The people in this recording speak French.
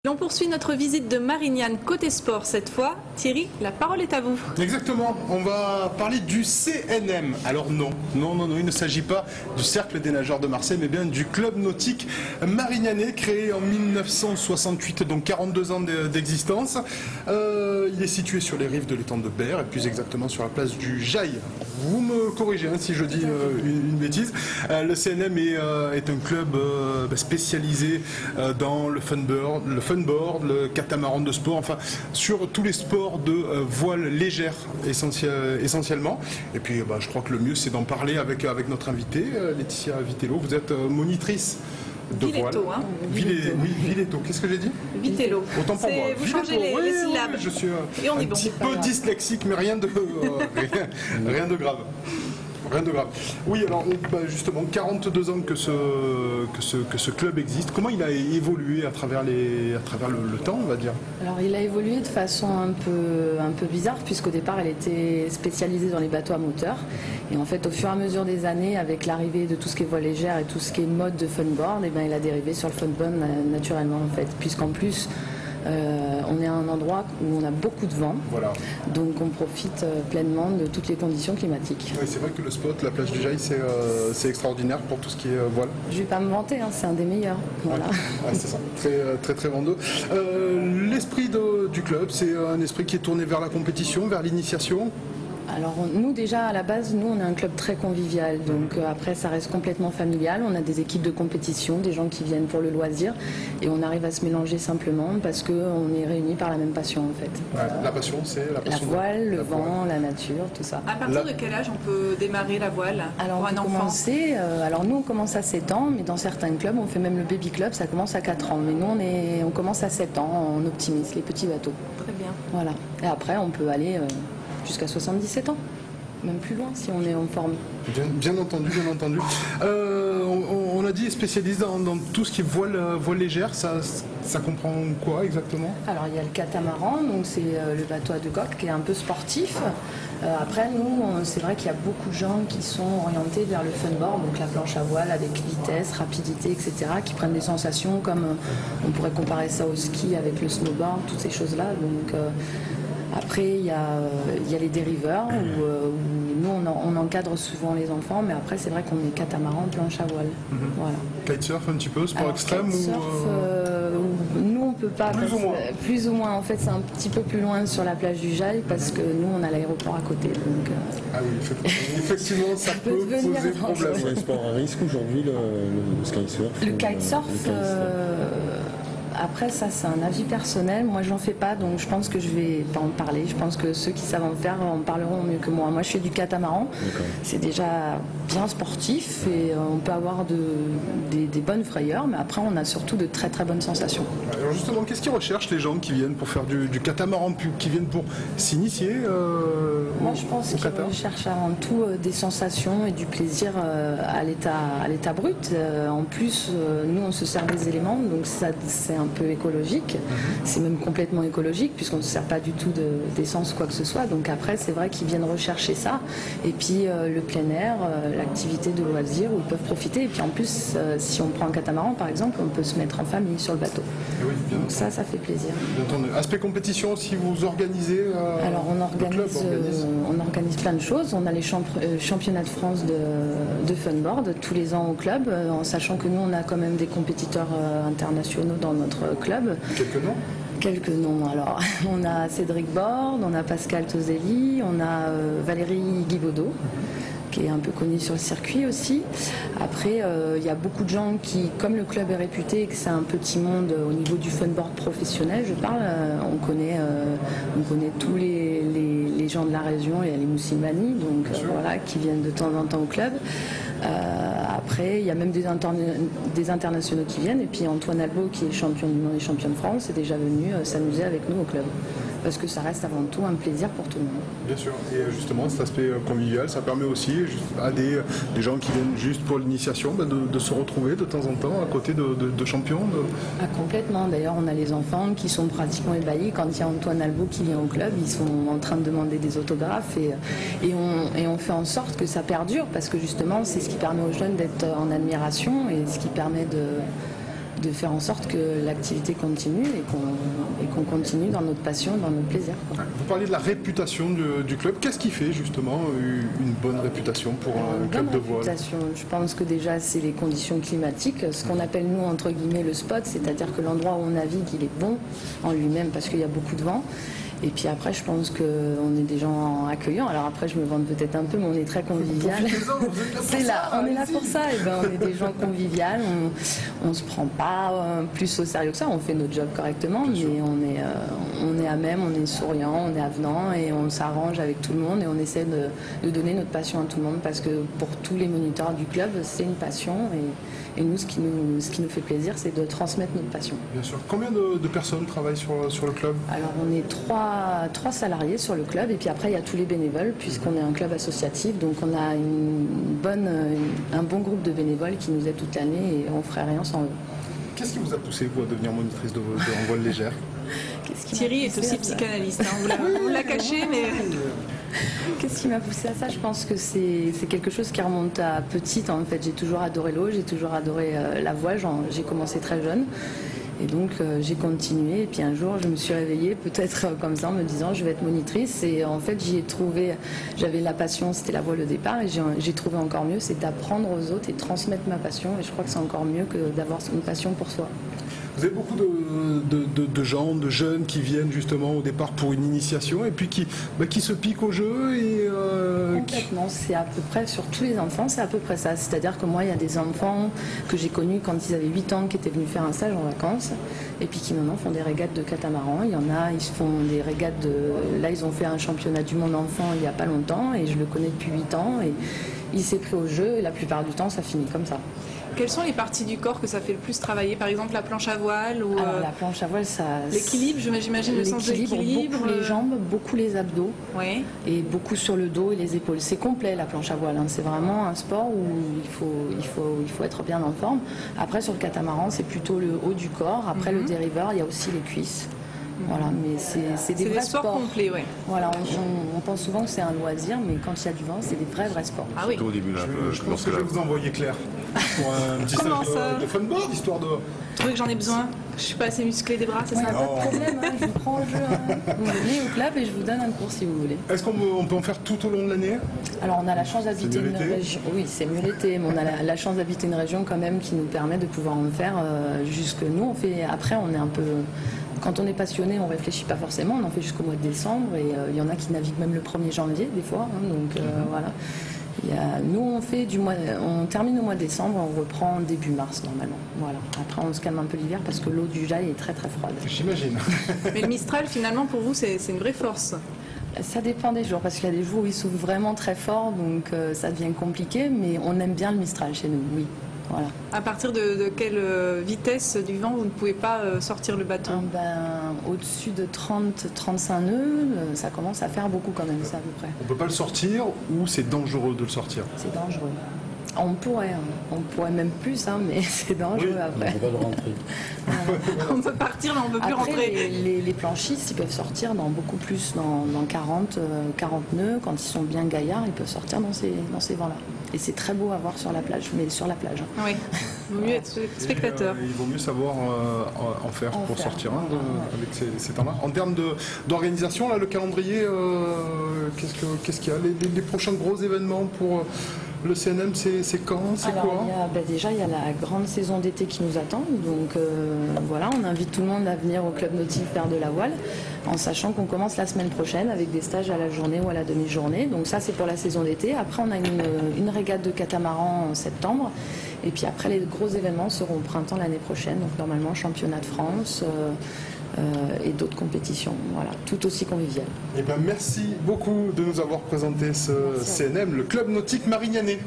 On poursuit notre visite de Marignane côté sport cette fois. Thierry, la parole est à vous. Exactement, on va parler du CNM. Alors non, il ne s'agit pas du Cercle des nageurs de Marseille, mais bien du club nautique marignanais créé en 1968, donc 42 ans d'existence. Il est situé sur les rives de l'étang de Berre, et plus exactement sur la place du Jail. Vous me corrigez si je dis une bêtise. Le CNM est un club spécialisé dans le funboard, le catamaran de sport, enfin sur tous les sports de voile légère essentiellement. Et puis je crois que le mieux c'est d'en parler avec notre invitée, Laetitia Vitello. Vous êtes monitrice de voile. Vitello, qu'est-ce que j'ai dit? Vitello. Autant pour moi. Vous changez les syllabes. Je suis Et on un est bon. petit peu dyslexique, mais rien de grave. Rien de grave. Oui, alors justement, 42 ans que ce club existe. Comment il a évolué à travers le temps, on va dire? Alors il a évolué de façon un peu bizarre, puisqu'au départ elle était spécialisée dans les bateaux à moteur. Et en fait, au fur et à mesure des années, avec l'arrivée de tout ce qui est voile légère et tout ce qui est mode de funboard, il a dérivé sur le funboard naturellement en fait, puisqu'en plus on est à un endroit où on a beaucoup de vent, voilà. Donc on profite pleinement de toutes les conditions climatiques. Oui, c'est vrai que le spot, la plage du Jail, c'est extraordinaire pour tout ce qui est voile. Je ne vais pas me vanter, c'est un des meilleurs. Voilà. Ouais, c'est ça, très vendeux. L'esprit du club, c'est un esprit qui est tourné vers la compétition, vers l'initiation. Alors nous déjà à la base, on est un club très convivial, donc après ça reste complètement familial, on a des équipes de compétition, des gens qui viennent pour le loisir et on arrive à se mélanger simplement parce qu'on est réunis par la même passion en fait. Ouais, la passion c'est la passion. La voile, le vent, la nature, tout ça. À partir de quel âge on peut démarrer la voile pour un enfant? Alors nous on commence à 7 ans, mais dans certains clubs on fait même le baby club, ça commence à 4 ans, mais nous on commence à 7 ans, on optimise les petits bateaux. Très bien. Voilà, et après on peut aller jusqu'à 77 ans, même plus loin si on est en forme. Bien entendu. On a dit spécialisé dans tout ce qui est voile légère, ça comprend quoi exactement? Alors il y a le catamaran, donc c'est le bateau à deux coques qui est un peu sportif. Après nous, c'est vrai qu'il y a beaucoup de gens qui sont orientés vers le funboard, donc la planche à voile avec vitesse, rapidité, etc., qui prennent des sensations comme on pourrait comparer ça au ski avec le snowboard, toutes ces choses-là. Donc après, il y a les dériveurs où nous, on encadre souvent les enfants, mais après, c'est vrai qu'on est catamaran, planche à voile. Voilà. Kitesurf un petit peu, sport extrême nous, on peut pas. Plus ou moins. En fait, c'est un petit peu plus loin sur la plage du Jail parce que nous, on a l'aéroport à côté. Donc, ah oui, effectivement, ça peut poser problème. C'est un sport à risque aujourd'hui, le kitesurf? Le kitesurf. Après ça c'est un avis personnel, moi j'en fais pas donc je pense que je vais pas en parler, je pense que ceux qui savent en faire en parleront mieux que moi. Moi je fais du catamaran, c'est déjà bien sportif et on peut avoir des bonnes frayeurs mais après on a surtout de très bonnes sensations. Alors justement qu'est-ce qu'ils recherchent les gens qui viennent pour faire du catamaran, qui viennent pour s'initier Moi je pense qu'ils recherchent avant tout des sensations et du plaisir à l'état brut. En plus nous on se sert des éléments donc ça c'est un peu écologique, c'est même complètement écologique puisqu'on ne se sert pas du tout d'essence ou quoi que ce soit, donc après c'est vrai qu'ils viennent rechercher ça et puis le plein air, l'activité de loisir où ils peuvent profiter et puis en plus si on prend un catamaran par exemple on peut se mettre en famille sur le bateau, donc ça fait plaisir. Aspect compétition si vous organisez alors on organise plein de choses, on a les championnats de France de funboard tous les ans au club, en sachant que nous on a quand même des compétiteurs internationaux dans notre club. Quelques noms. Alors, on a Cédric Borde, on a Pascal Toselli, on a Valérie Guibaudot, qui est un peu connue sur le circuit aussi. Après, il y a beaucoup de gens qui, comme le club est réputé et que c'est un petit monde au niveau du funboard professionnel, je parle, on connaît tous les gens de la région, il y a les Moussimani, donc voilà, qui viennent de temps en temps au club. Après, il y a même des internationaux qui viennent. Et puis Antoine Albo, qui est champion du monde et champion de France, est déjà venu s'amuser avec nous au club. Parce que ça reste avant tout un plaisir pour tout le monde. Bien sûr. Et justement, cet aspect convivial, ça permet aussi à des gens qui viennent juste pour l'initiation de se retrouver de temps en temps à côté de champions. Ah, complètement. D'ailleurs, on a les enfants qui sont pratiquement ébahis. Quand il y a Antoine Albo qui vient au club, ils sont en train de demander des autographes et on fait en sorte que ça perdure parce que justement, c'est ce qui permet aux jeunes d'être en admiration et ce qui permet de faire en sorte que l'activité continue et qu'on continue dans notre passion, dans notre plaisir, quoi. Vous parliez de la réputation du club. Qu'est-ce qui fait justement une bonne réputation pour un club de voile? Je pense que déjà c'est les conditions climatiques, ce qu'on appelle nous entre guillemets le spot, c'est-à-dire que l'endroit où on navigue il est bon en lui-même parce qu'il y a beaucoup de vent. Et puis après, je pense qu'on est des gens accueillants. Alors après, je me vante peut-être un peu, mais on est très convivial. C'est là, on est là pour ça. Et ben, on est des gens conviviales. On se prend pas plus au sérieux que ça. On fait notre job correctement, mais on est à même, on est souriant, on est avenant et on s'arrange avec tout le monde et on essaie de donner notre passion à tout le monde parce que pour tous les moniteurs du club, c'est une passion et nous, ce qui nous fait plaisir, c'est de transmettre notre passion. Bien sûr. Combien de personnes travaillent sur le club? Alors, on est trois salariés sur le club et puis après il y a tous les bénévoles puisqu'on est un club associatif, donc on a un bon groupe de bénévoles qui nous aident toute l'année et on ne ferait rien sans eux. Qu'est-ce qui vous a poussé vous à devenir monitrice de voile légère? Thierry est aussi psychanalyste, hein. On l'a caché, mais... Qu'est-ce qui m'a poussé à ça? Je pense que c'est quelque chose qui remonte à petite. En fait, j'ai toujours adoré l'eau, j'ai toujours adoré la voile. J'ai commencé très jeune. Et donc j'ai continué et puis un jour je me suis réveillée peut-être comme ça en me disant je vais être monitrice et en fait j'y ai trouvé, j'avais la passion, c'était la voile au départ et j'ai trouvé encore mieux, c'est d'apprendre aux autres et de transmettre ma passion et je crois que c'est encore mieux que d'avoir une passion pour soi. Vous avez beaucoup de gens, de jeunes qui viennent justement au départ pour une initiation et puis qui se piquent au jeu et complètement, c'est à peu près, sur tous les enfants, c'est à peu près ça. C'est-à-dire que moi, il y a des enfants que j'ai connus quand ils avaient 8 ans qui étaient venus faire un stage en vacances et puis qui maintenant font des régates de catamaran. Il y en a, ils font des régates Là, ils ont fait un championnat du monde enfant il n'y a pas longtemps et je le connais depuis 8 ans et il s'est pris au jeu et la plupart du temps, ça finit comme ça. Quelles sont les parties du corps que ça fait le plus travailler? Par exemple, la planche à voile ou Alors, la planche à voile, ça... L'équilibre, j'imagine, le sens de l'équilibre. Beaucoup les jambes, beaucoup les abdos. Oui. Et beaucoup sur le dos et les épaules. C'est complet, la planche à voile. Hein. C'est vraiment un sport où il faut être bien en forme. Après, sur le catamaran, c'est plutôt le haut du corps. Après, le dériveur, il y a aussi les cuisses. Voilà, mais c'est des vrais sports complets, ouais. Voilà, on pense souvent que c'est un loisir, mais quand il y a du vent, c'est des vrais sports. Ah oui. Au début, là, je pense que je vais vous envoyer Claire pour un petit stage de funboard, histoire de... Vous trouvez que j'en ai besoin? Je suis pas assez musclée des bras, c'est ça? Pas de problème, hein, je vous prends au jeu. Hein. Vous venez au club et je vous donne un cours si vous voulez. Est-ce qu'on peut en faire tout au long de l'année? Alors on a la chance d'habiter une région. Oui, c'est mieux l'été, mais on a la chance d'habiter une région quand même qui nous permet de pouvoir en faire jusque nous. On fait. Après, on est un peu. Quand on est passionné, on réfléchit pas forcément. On en fait jusqu'au mois de décembre et il y en a qui naviguent même le 1er janvier des fois. Hein, donc voilà. Nous, on termine au mois de décembre, on reprend début mars normalement. Voilà. Après, on se calme un peu l'hiver parce que l'eau du Jaille est très très froide. J'imagine. Mais le Mistral, finalement, pour vous, c'est une vraie force. Ça dépend des jours, parce qu'il y a des jours où il souffle vraiment très fort, donc ça devient compliqué, mais on aime bien le Mistral chez nous, oui. Voilà. À partir de quelle vitesse du vent vous ne pouvez pas sortir le bateau? Au-dessus de 30-35 nœuds, ça commence à faire beaucoup quand même, ça à peu près. On ne peut pas le sortir ou c'est dangereux de le sortir? C'est dangereux. On pourrait même plus, hein, mais c'est dangereux après. On peut pas le rentrer. On peut partir, mais on ne peut plus rentrer. Les planchistes, ils peuvent sortir dans beaucoup plus, dans 40 nœuds. Quand ils sont bien gaillards, ils peuvent sortir dans ces vents-là. Et c'est très beau à voir sur la plage, mais sur la plage. Oui, il vaut mieux être spectateur. Il vaut mieux savoir en faire pour sortir avec ces temps-là. En termes d'organisation, là, le calendrier, qu'est-ce qu'il y a les prochains gros événements pour... Le CNM, c'est quand? C'est quoi? Déjà, il y a la grande saison d'été qui nous attend. Donc voilà, on invite tout le monde à venir au club nautique faire de la voile, en sachant qu'on commence la semaine prochaine avec des stages à la journée ou à la demi-journée. Donc ça, c'est pour la saison d'été. Après, on a une régate de catamaran en septembre. Et puis après, les gros événements seront au printemps l'année prochaine. Donc normalement, championnat de France... et d'autres compétitions, voilà, tout aussi convivial. Eh bien, merci beaucoup de nous avoir présenté ce CNM, le Club Nautique Marignanais.